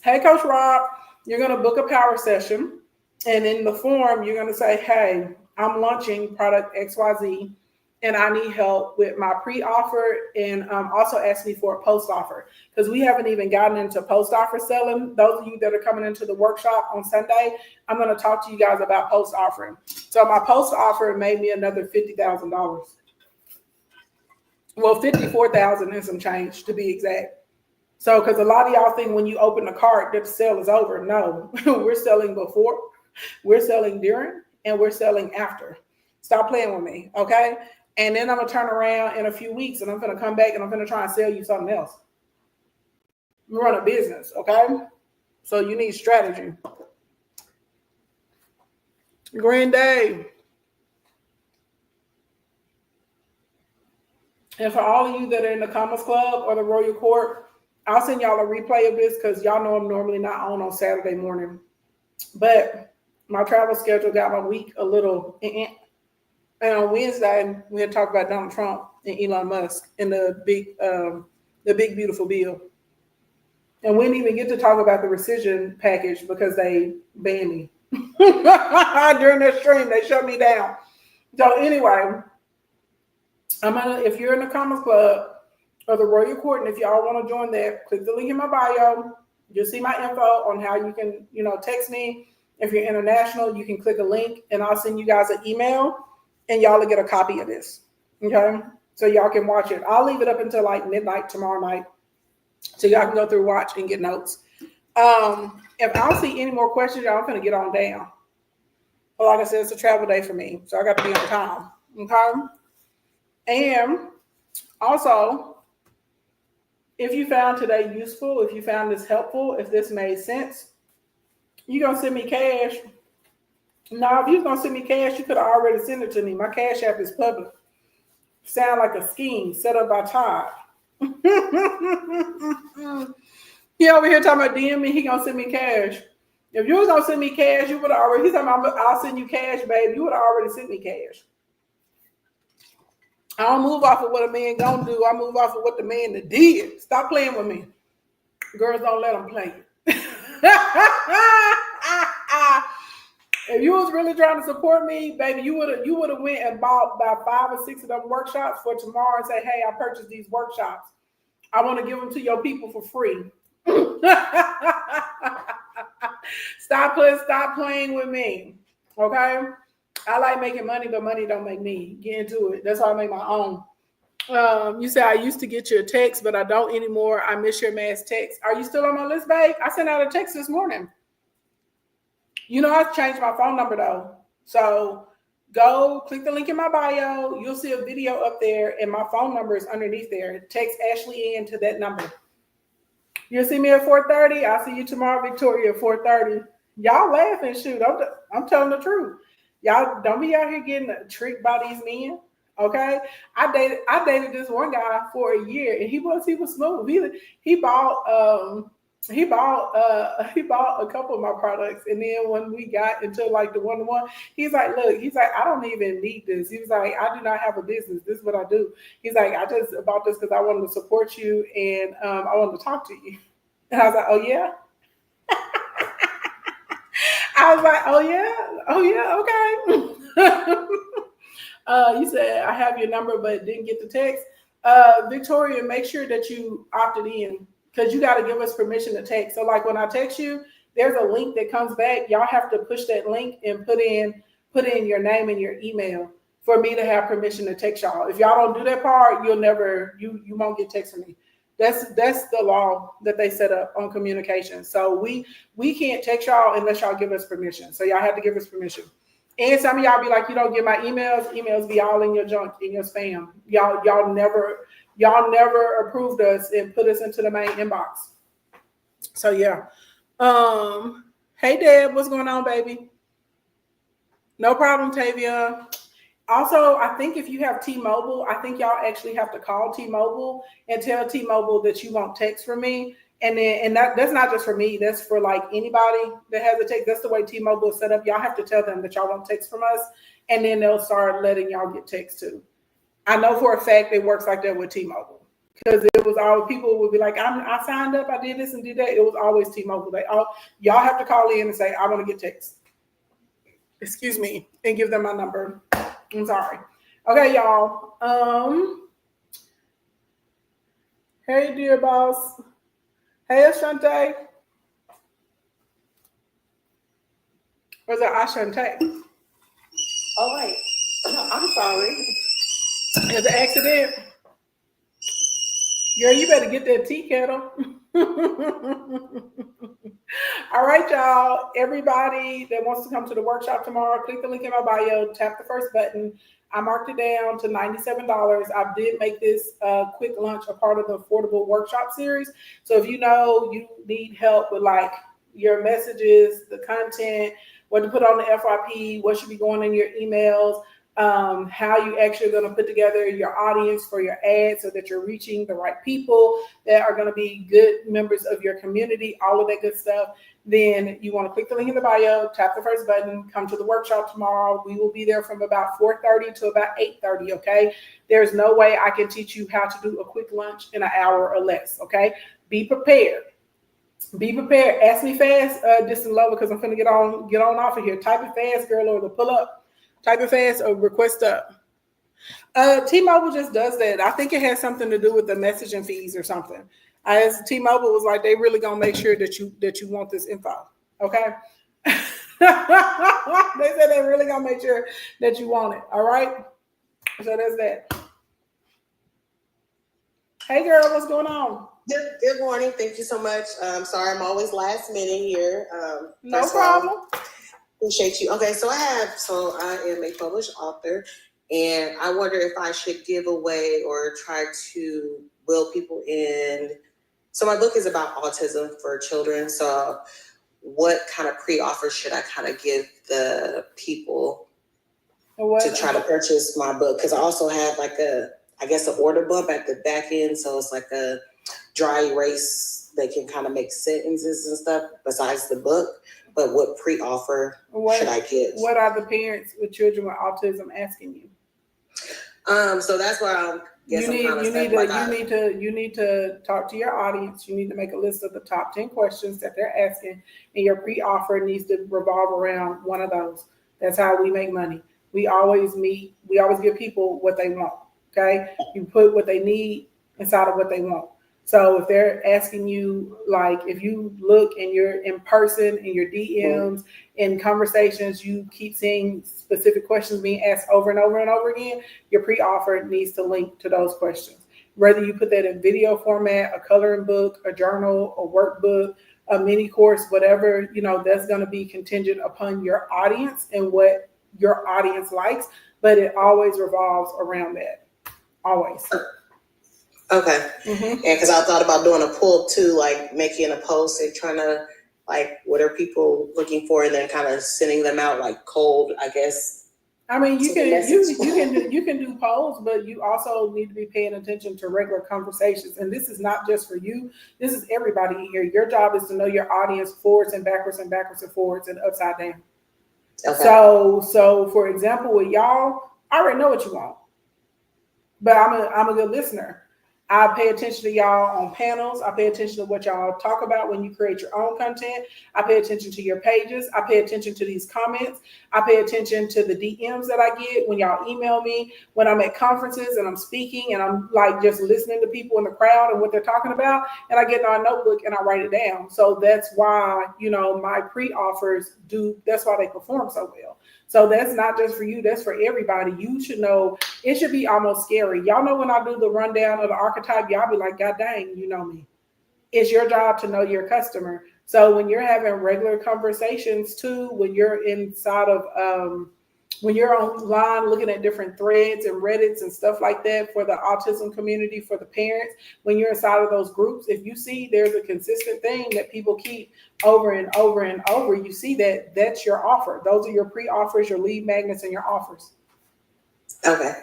Hey, Coach Rob. You're going to book a power session, and in the form, you're going to say, hey, I'm launching product XYZ, and I need help with my pre-offer, and also ask me for a post offer, because we haven't even gotten into post offer selling. Those of you that are coming into the workshop on Sunday, I'm going to talk to you guys about post offering. So my post offer made me another $50,000. Well, $54,000 and some change to be exact. So, because a lot of y'all think when you open the cart that the sale is over. No, we're selling before, we're selling during, and we're selling after. Stop playing with me, okay? And then I'm going to turn around in a few weeks and I'm going to come back and I'm going to try and sell you something else. You run a business, okay? So you need strategy. Grand Day. And for all of you that are in the Commerce Club or the Royal Court, I'll send y'all a replay of this because y'all know I'm normally not on Saturday morning. But my travel schedule got my week a little. And on Wednesday, we had talked about Donald Trump and Elon Musk and the big beautiful bill. And we didn't even get to talk about the rescission package because they banned me. During their stream, they shut me down. So anyway, if you're in the Commerce Club or the Royal Court, and if y'all want to join that, click the link in my bio. You'll see my info on how you can, text me. If you're international, you can click a link and I'll send you guys an email and y'all will get a copy of this. Okay. So y'all can watch it. I'll leave it up until like midnight tomorrow night. So y'all can go through, watch, and get notes. If I don't see any more questions, y'all, I'm going to get on down. But like I said, it's a travel day for me. So I got to be on time. Okay. And also, if you found today useful, if you found this helpful, if this made sense, you're going to send me cash. Now, if you're going to send me cash, you could have already sent it to me. My Cash App is public. Sound like a scheme set up by Todd. He over here talking about DM me, he going to send me cash. If you was gonna send me cash, you would have already. He's talking about, I'll send you cash, babe. You would have already sent me cash. I don't move off of what a man gonna do. I move off of what the man did. Stop playing with me. Girls, don't let them play you. If you was really trying to support me, baby, you would have went and bought about 5 or 6 of them workshops for tomorrow and say, hey, I purchased these workshops. I want to give them to your people for free. Stop playing with me. Okay? I like making money, but money don't make me. Get into it. That's how I make my own. You say I used to get your text, but I don't anymore. I miss your mass text. Are you still on my list, babe? I sent out a text this morning. You know, I changed my phone number though. So go click the link in my bio. You'll see a video up there, and my phone number is underneath there. Text Ashley in to that number. You'll see me at 4:30. I'll see you tomorrow, Victoria, at 4:30. Y'all laugh and shoot. I'm telling the truth. Y'all don't be out here getting tricked by these men. Okay, I dated this one guy for a year, and he was smooth. He bought a couple of my products, and then when we got into like the one-to-one, he's like, look, I don't even need this. He was like, I do not have a business. This is what I do. He's like, I just bought this because I wanted to support you, and I wanted to talk to you. And I was like, oh yeah. I was like, oh yeah, okay. You said I have your number, but didn't get the text. Victoria, make sure that you opted in, because you got to give us permission to text. So like when I text you, there's a link that comes back. Y'all have to push that link and put in your name and your email for me to have permission to text y'all. If y'all don't do that part, you won't get text from me. That's the law that they set up on communication. So we can't text y'all unless y'all give us permission. So y'all have to give us permission. And some of y'all be like, you don't get my emails. Emails be all in your junk, in your spam. Y'all never approved us and put us into the main inbox. So yeah. Hey Deb, what's going on, baby? No problem, Tavia. Also, I think if you have T-Mobile, I think y'all actually have to call T-Mobile and tell T-Mobile that you want text from me. And that's not just for me. That's for like anybody that has a text. That's the way T-Mobile is set up. Y'all have to tell them that y'all want text from us, and then they'll start letting y'all get text too. I know for a fact it works like that with T-Mobile, because it was all people would be like, I signed up, I did this and did that. It was always T-Mobile. Y'all have to call in and say, I want to get text. Excuse me, and give them my number. I'm sorry. Okay, y'all. Hey, dear boss. Hey, Ashante. Or is it Ashante? Oh, wait. I'm sorry. It's an accident. Girl, you better get that tea kettle. All right, y'all. Everybody that wants to come to the workshop tomorrow, click the link in my bio, tap the first button. I marked it down to $97. I did make this quick lunch a part of the affordable workshop series. So if you know you need help with like your messages, the content, what to put on the FYP, what should be going in your emails, how you actually are going to put together your audience for your ads so that you're reaching the right people that are going to be good members of your community, all of that good stuff, then you want to click the link in the bio, tap the first button, come to the workshop tomorrow. We will be there from about 4:30 to about 8:30, okay? There's no way I can teach you how to do a quick lunch in an hour or less, okay? Be prepared. Be prepared. Ask me fast, distant lover, because I'm finna get on off of here. Type it fast, girl, or the pull up. Type it fast or request up. T-Mobile just does that. I think it has something to do with the messaging fees or something. As T-Mobile was like, they really gonna make sure that you want this info. Okay. They said they really gonna make sure that you want it. All right. So that's that. Hey girl, what's going on? Good morning. Thank you so much. Sorry, I'm always last minute here. No problem. Appreciate you. Okay, so I am a published author, and I wonder if I should give away or try to will people in. So my book is about autism for children. So what kind of pre-offers should I kind of give the people to try to purchase my book? Because I also have like an order bump at the back end. So it's like a dry erase. They can kind of make sentences and stuff besides the book. but what pre-offer should I give? What are the parents with children with autism asking you? So that's where I'm. You need to talk to your audience. You need to make a list of the top 10 questions that they're asking, and your pre-offer needs to revolve around one of those. That's how we make money. We always give people what they want. Okay, you put what they need inside of what they want. So if they're asking you, like, if you look and you're in person in your DMs, in conversations, you keep seeing specific questions being asked over and over and over again, your pre-offer needs to link to those questions. Whether you put that in video format, a coloring book, a journal, a workbook, a mini course, whatever, that's going to be contingent upon your audience and what your audience likes, but it always revolves around that. Always. Okay. And because I thought about doing a pull too, like making a post and trying to, like, what are people looking for, and then kind of sending them out like cold, I guess. I mean, you can do polls, but you also need to be paying attention to regular conversations. And this is not just for you. This is everybody here. Your job is to know your audience forwards and backwards and backwards and forwards and upside down. Okay. So for example, with y'all, I already know what you want, but I'm a good listener. I pay attention to y'all on panels. I pay attention to what y'all talk about when you create your own content. I pay attention to your pages. I pay attention to these comments. I pay attention to the DMs that I get when y'all email me, when I'm at conferences and I'm speaking and I'm like just listening to people in the crowd and what they're talking about. And I get on a notebook and I write it down. So that's why, my pre-offers that's why they perform so well. So that's not just for you, that's for everybody. You should know, it should be almost scary. Y'all know when I do the rundown of the archetype, y'all be like, God dang, you know me. It's your job to know your customer. So when you're having regular conversations too, when you're inside of, when you're online looking at different threads and Reddits and stuff like that for the autism community, for the parents, when you're inside of those groups, if you see there's a consistent thing that people keep over and over and over, you see that's your offer. Those are your pre-offers, your lead magnets, and your offers. Okay.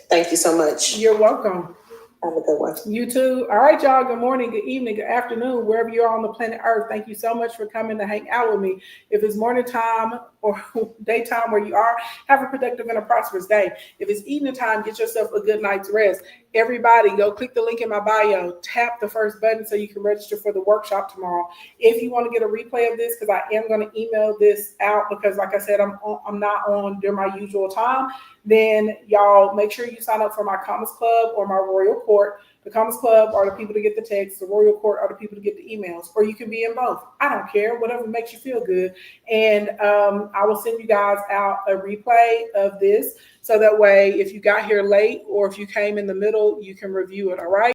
Thank you so much. You're welcome. Have a good one. You too. All right, y'all. Good morning, good evening, good afternoon, wherever you are on the planet Earth. Thank you so much for coming to hang out with me. If it's morning time or daytime where you are, have a productive and a prosperous day. If it's evening time, get yourself a good night's rest. Everybody, go click the link in my bio. Tap the first button so you can register for the workshop tomorrow. If you want to get a replay of this, because I am going to email this out because, like I said, I'm not on during my usual time, then y'all make sure you sign up for my Commerce Club or my Royal Court. The Commerce Club are the people to get the text. The Royal Court are the people to get the emails. Or you can be in both. I don't care. Whatever makes you feel good. And I will send you guys out a replay of this. So that way, if you got here late or if you came in the middle, you can review it. All right.